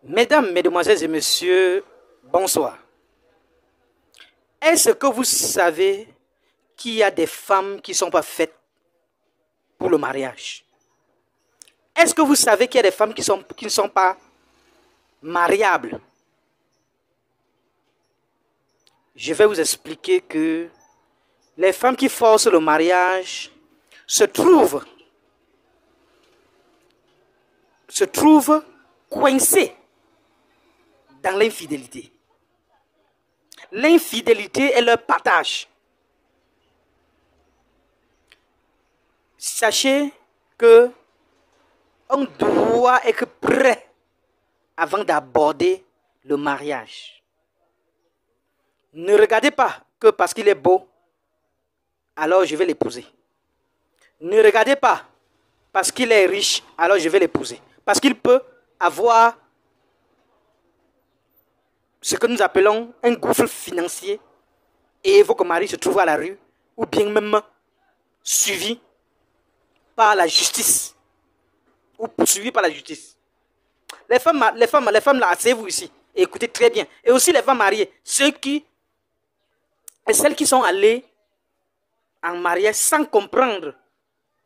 Mesdames, Mesdemoiselles et Messieurs, bonsoir. Est-ce que vous savez qu'il y a des femmes qui ne sont pas faites pour le mariage? Est-ce que vous savez qu'il y a des femmes qui ne sont pas mariables? Je vais vous expliquer que les femmes qui forcent le mariage se trouvent coincées dans l'infidélité. L'infidélité est leur partage. Sachez que on doit être prêt avant d'aborder le mariage. Ne regardez pas que parce qu'il est beau, alors je vais l'épouser. Ne regardez pas parce qu'il est riche, alors je vais l'épouser. Parce qu'il peut avoir ce que nous appelons un gouffre financier et votre mari se trouve à la rue ou bien même suivi par la justice ou poursuivi par la justice. Les femmes là, asseyez-vous ici et écoutez très bien. Et aussi les femmes mariées, celles qui sont allées en mariage sans comprendre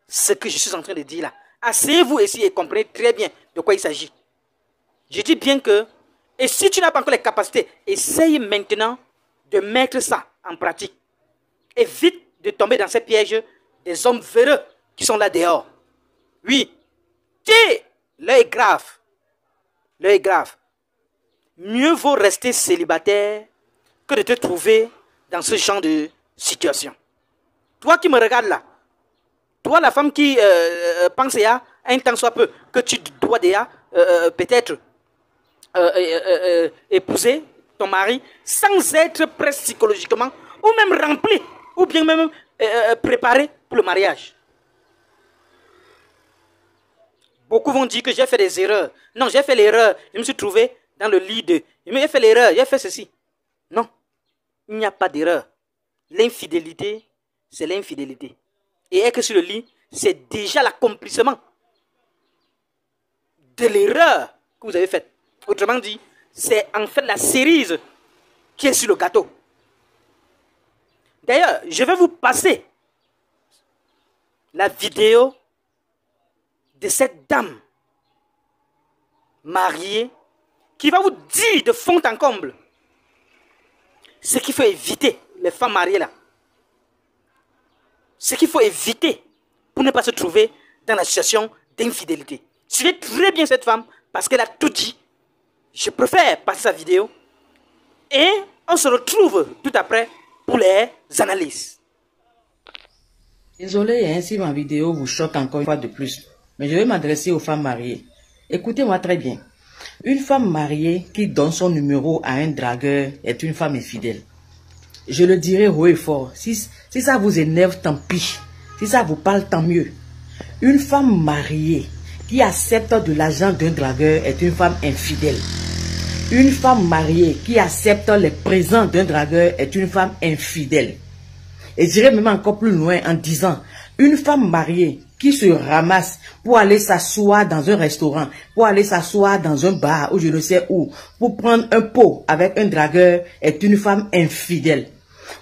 ce que je suis en train de dire là. Asseyez-vous ici et comprenez très bien de quoi il s'agit. Je dis bien que, et si tu n'as pas encore les capacités, essaye maintenant de mettre ça en pratique. Évite de tomber dans ces pièges des hommes véreux qui sont là dehors. Oui, l'heure est grave. L'heure est grave. Mieux vaut rester célibataire que de te trouver dans ce genre de situation. Toi qui me regardes là, toi la femme qui pense à un temps soit peu que tu dois déjà peut-être épouser ton mari sans être prêt psychologiquement ou même rempli ou bien même préparé pour le mariage. Beaucoup vont dire que j'ai fait des erreurs. Non, j'ai fait l'erreur. Je me suis trouvé dans le lit de... J'ai fait l'erreur, j'ai fait ceci. Non, il n'y a pas d'erreur. L'infidélité, c'est l'infidélité. Et être sur le lit, c'est déjà l'accomplissement de l'erreur que vous avez faite. Autrement dit, c'est en fait la cerise qui est sur le gâteau. D'ailleurs, je vais vous passer la vidéo de cette dame mariée qui va vous dire de fond en comble ce qu'il faut éviter, les femmes mariées là. Ce qu'il faut éviter pour ne pas se trouver dans la situation d'infidélité. Suivez très bien cette femme parce qu'elle a tout dit. Je préfère passer sa vidéo et on se retrouve tout après pour les analyses. Désolé, ainsi ma vidéo vous choque encore une fois de plus. Mais je vais m'adresser aux femmes mariées. Écoutez-moi très bien. Une femme mariée qui donne son numéro à un dragueur est une femme infidèle. Je le dirai haut et fort. Si ça vous énerve, tant pis. Si ça vous parle, tant mieux. Une femme mariée qui accepte de l'argent d'un dragueur est une femme infidèle. Une femme mariée qui accepte les présents d'un dragueur est une femme infidèle. Et j'irai même encore plus loin en disant, une femme mariée qui se ramasse pour aller s'asseoir dans un restaurant, pour aller s'asseoir dans un bar ou je ne sais où, pour prendre un pot avec un dragueur est une femme infidèle.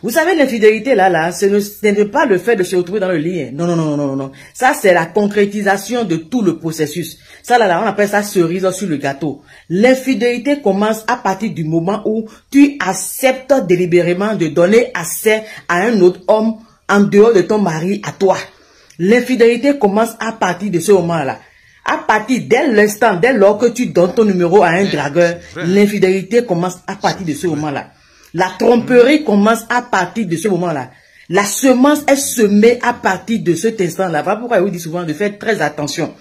Vous savez, l'infidélité là, ce n'est pas le fait de se retrouver dans le lit. Non, non, non, non, non. Ça, c'est la concrétisation de tout le processus. Ça là, on appelle ça cerise sur le gâteau. L'infidélité commence à partir du moment où tu acceptes délibérément de donner accès à un autre homme en dehors de ton mari à toi. L'infidélité commence à partir de ce moment-là. À partir dès l'instant, dès lors que tu donnes ton numéro à un dragueur, l'infidélité commence à partir de ce moment-là. La tromperie commence à partir de ce moment-là. La semence est semée à partir de cet instant-là. Voilà pourquoi je vous dis souvent de faire très attention.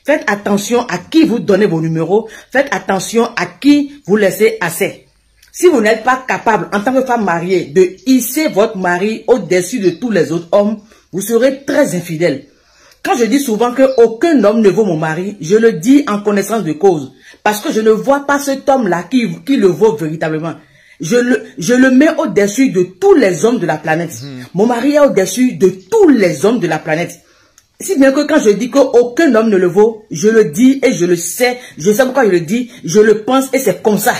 Faites attention à qui vous donnez vos numéros. Faites attention à qui vous laissez accès. Si vous n'êtes pas capable, en tant que femme mariée, de hisser votre mari au-dessus de tous les autres hommes, vous serez très infidèle. Quand je dis souvent qu'aucun homme ne vaut mon mari, je le dis en connaissance de cause. Parce que je ne vois pas cet homme-là qui le vaut véritablement. Je le mets au-dessus de tous les hommes de la planète. Mon mari est au-dessus de tous les hommes de la planète. Si bien que quand je dis qu'aucun homme ne le vaut, je le dis et je le sais. Je sais pourquoi je le dis, je le pense et c'est comme ça.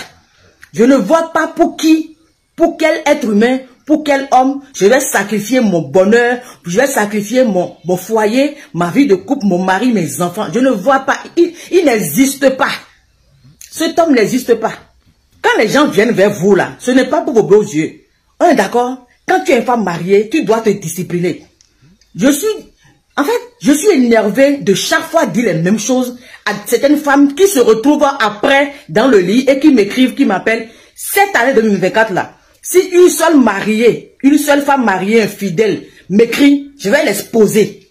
Je ne vois pas pour qui, pour quel être humain, pour quel homme, je vais sacrifier mon bonheur, je vais sacrifier mon foyer, ma vie de couple, mon mari, mes enfants. Je ne vois pas, il n'existe pas. Cet homme n'existe pas. Quand les gens viennent vers vous là, ce n'est pas pour vos beaux yeux. On est d'accord? Quand tu es une femme mariée, tu dois te discipliner. Je suis énervé de chaque fois dire les mêmes choses à certaines femmes qui se retrouvent après dans le lit et qui m'écrivent, qui m'appellent. Cette année 2024 là, si une seule mariée, une seule femme mariée infidèle m'écrit, je vais l'exposer.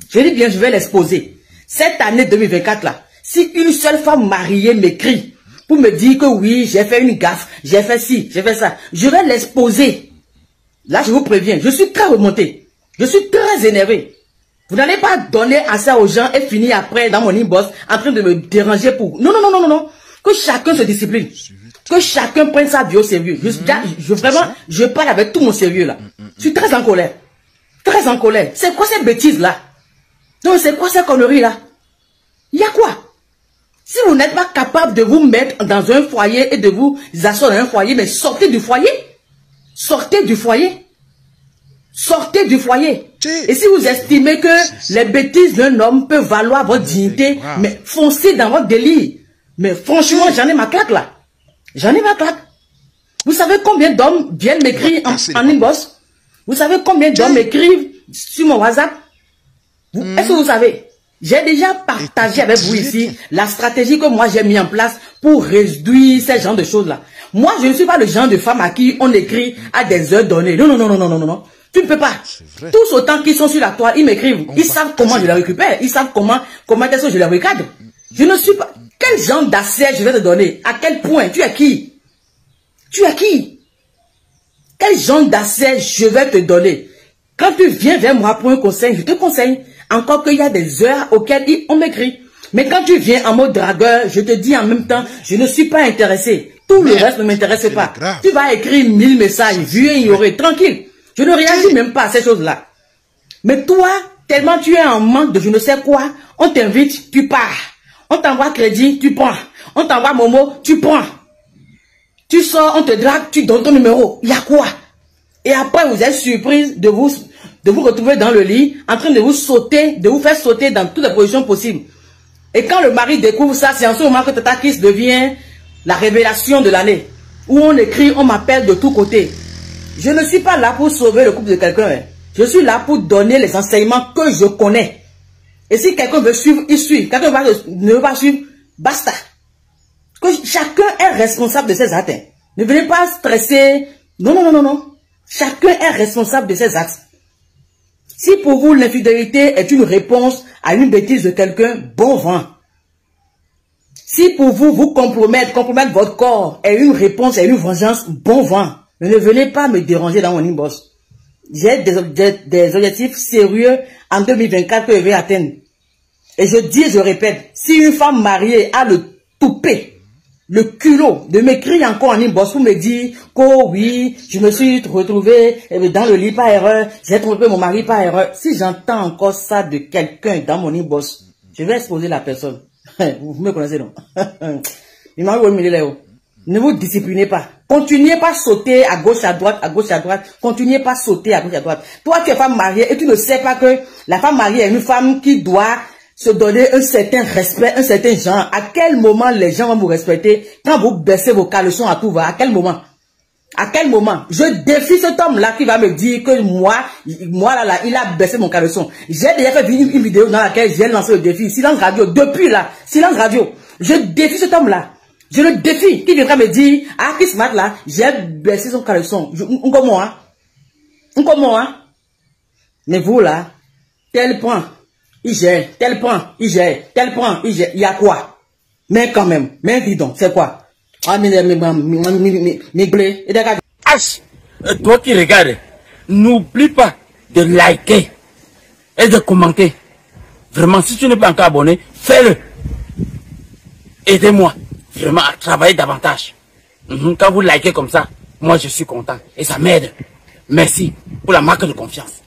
Je dis bien, je vais l'exposer. Cette année 2024 là, si une seule femme mariée m'écrit pour me dire que oui, j'ai fait une gaffe, j'ai fait ci, j'ai fait ça, je vais l'exposer. Là, je vous préviens, je suis très remonté. Je suis très énervé. Vous n'allez pas donner assez aux gens et finir après dans mon inbox en train de me déranger pour... Non, non, non, non, non, non. Que chacun se discipline. Que chacun prenne sa vie au sérieux. Je parle avec tout mon sérieux là. Je suis très en colère. Très en colère. C'est quoi cette bêtise là? Non, c'est quoi cette connerie là? Il y a quoi? Si vous n'êtes pas capable de vous mettre dans un foyer et de vous asseoir dans un foyer, mais sortez du foyer. Sortez du foyer. Sortez du foyer. Et si vous estimez que les bêtises d'un homme peuvent valoir votre dignité, mais foncez dans votre délire. Mais franchement, j'en ai ma claque là. J'en ai ma claque. Vous savez combien d'hommes viennent m'écrire en inbox? Vous savez combien d'hommes m'écrivent sur mon WhatsApp? Est-ce que vous savez? J'ai déjà partagé avec vous ici la stratégie que moi j'ai mis en place pour réduire ces genres de choses-là. Moi, je ne suis pas le genre de femme à qui on écrit à des heures données. Non, non, non, non, non, non, non. Tu ne peux pas. Tous autant qu'ils sont sur la toile, ils m'écrivent. Ils savent comment je les récupère. Ils savent comment est-ce que je les recadre. Je ne suis pas... Quel genre d'accès je vais te donner? À quel point? Tu es qui? Tu es qui? Quel genre d'accès je vais te donner? Quand tu viens vers moi pour un conseil, je te conseille. Encore qu'il y a des heures auxquelles on m'écrit. Mais quand tu viens en mode dragueur, je te dis en même temps, je ne suis pas intéressé. Tout le reste ne m'intéresse pas. Tu vas écrire 1000 messages, vu et ignorer, tranquille. Je ne réagis même pas à ces choses-là. Mais toi, tellement tu es en manque de je ne sais quoi, on t'invite, tu pars. On t'envoie crédit, tu prends. On t'envoie Momo, tu prends. Tu sors, on te drague, tu donnes ton numéro. Il y a quoi? Et après, vous êtes surprise de vous retrouver dans le lit, en train de vous faire sauter dans toutes les positions possibles. Et quand le mari découvre ça, c'est en ce moment que Tata Kiss devient la révélation de l'année. Où on écrit, on m'appelle de tous côtés. Je ne suis pas là pour sauver le couple de quelqu'un. Hein. Je suis là pour donner les enseignements que je connais. Et si quelqu'un veut suivre, il suit. Quelqu'un ne veut pas suivre, basta. Que chacun est responsable de ses actes. Hein. Ne venez pas stresser. Non, non, non, non, non. Chacun est responsable de ses actes. Si pour vous l'infidélité est une réponse à une bêtise de quelqu'un, bon vent. Si pour vous compromettre votre corps est une réponse à une vengeance, bon vent. Mais ne venez pas me déranger dans mon inbox. J'ai des objectifs sérieux en 2024 que je vais atteindre. Et je dis et je répète, si une femme mariée a le toupet, le culot de m'écrire encore en inbox pour me dire que oui, je me suis retrouvé dans le lit par erreur, j'ai trompé mon mari par erreur. Si j'entends encore ça de quelqu'un dans mon inbox, je vais exposer la personne. Vous me connaissez non? Ne vous disciplinez pas. Continuez pas à sauter à gauche, à droite, à gauche, à droite. Continuez pas à sauter à gauche, à droite. Toi, tu es femme mariée et tu ne sais pas que la femme mariée est une femme qui doit se donner un certain respect, un certain genre. À quel moment les gens vont vous respecter quand vous baissez vos caleçons à tout va? À quel moment? À quel moment? Je défie cet homme-là qui va me dire que moi là, il a baissé mon caleçon. J'ai déjà fait une vidéo dans laquelle j'ai lancé le défi. Silence radio. Depuis là, silence radio. Je défie cet homme-là. Je le défie. Qui viendra me dire, ah, qui se mate là, j'ai baissé son caleçon. Comment, hein? Mais vous là, tel point, il gère, tel point, il gère, tel point, il gère. Il y a quoi? Mais quand même, mais dis donc, c'est quoi? Ah, mais blé. H, toi qui regardes, n'oublie pas de liker et de commenter. Vraiment, si tu n'es pas encore abonné, fais-le. Aidez-moi vraiment à travailler davantage. Quand vous likez comme ça, moi je suis content et ça m'aide. Merci pour la marque de confiance.